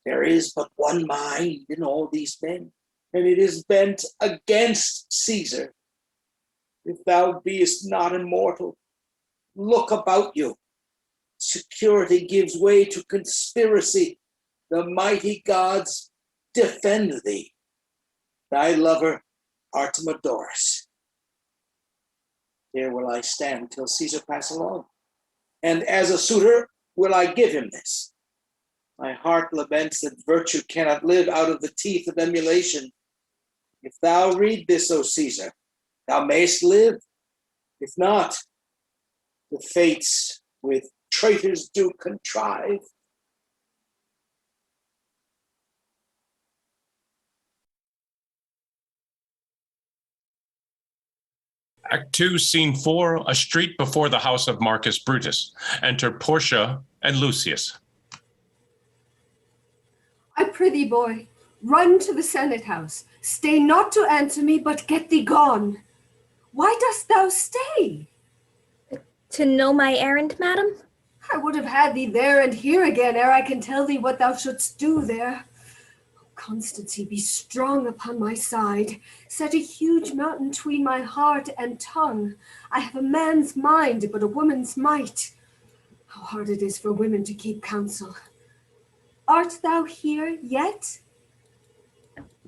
There is but one mind in all these men, and it is bent against Caesar. If thou beest not immortal, look about you. Security gives way to conspiracy. The mighty gods defend thee. Thy lover, Artemidorus. Here will I stand till Caesar pass along. And as a suitor will I give him this. My heart laments that virtue cannot live out of the teeth of emulation. If thou read this, O Caesar, thou mayst live. If not, the fates with traitors do contrive. Act 2, Scene 4, a street before the house of Marcus Brutus. Enter Portia and Lucius. I prithee, boy, run to the Senate house. Stay not to answer me, but get thee gone. Why dost thou stay? To know my errand, madam? I would have had thee there and here again, ere I can tell thee what thou shouldst do there. Constancy, be strong upon my side. Set a huge mountain between my heart and tongue. I have a man's mind, but a woman's might. How hard it is for women to keep counsel. Art thou here yet?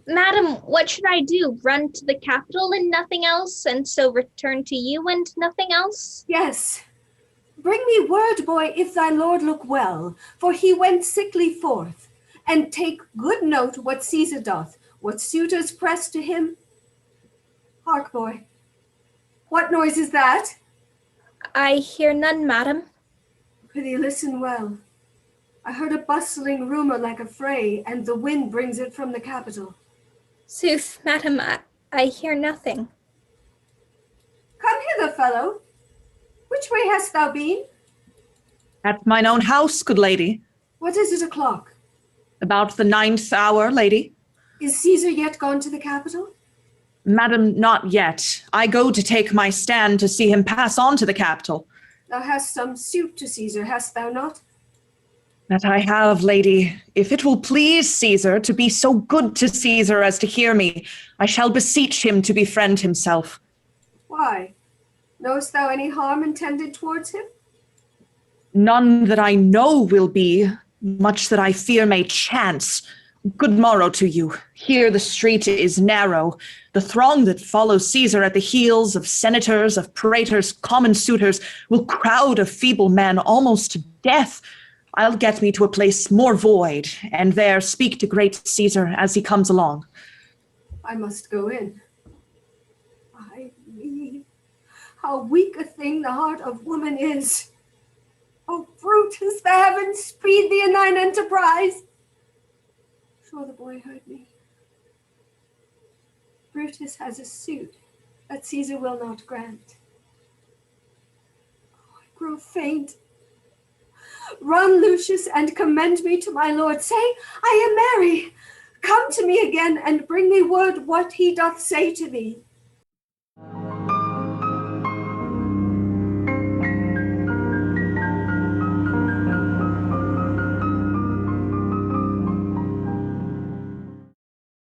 Madam, what should I do? Run to the capital and nothing else, and so return to you and nothing else? Yes. Bring me word, boy, if thy lord look well, for he went sickly forth. And take good note what Caesar doth, what suitors press to him. Hark, boy, what noise is that? I hear none, madam. Prithee, listen well. I heard a bustling rumor like a fray, and the wind brings it from the capital. Sooth, madam, I hear nothing. Come hither, fellow. Which way hast thou been? At mine own house, good lady. What is it o'clock? About the 9th hour, lady. Is Caesar yet gone to the capital? Madam, not yet. I go to take my stand to see him pass on to the capital. Thou hast some suit to Caesar, hast thou not? That I have, lady. If it will please Caesar to be so good to Caesar as to hear me, I shall beseech him to befriend himself. Why? Knowest thou any harm intended towards him? None that I know will be, much that I fear may chance. Good morrow to you. Here the street is narrow. The throng that follows Caesar at the heels of senators, of praetors, common suitors, will crowd a feeble man almost to death. I'll get me to a place more void, and there speak to great Caesar as he comes along. I must go in. Ay me, how weak a thing the heart of woman is. Oh, Brutus, the heavens speed thee in thine enterprise. Sure the boy heard me. Brutus has a suit that Caesar will not grant. Oh, I grow faint. Run, Lucius, and commend me to my lord. Say, I am merry. Come to me again, and bring me word what he doth say to thee.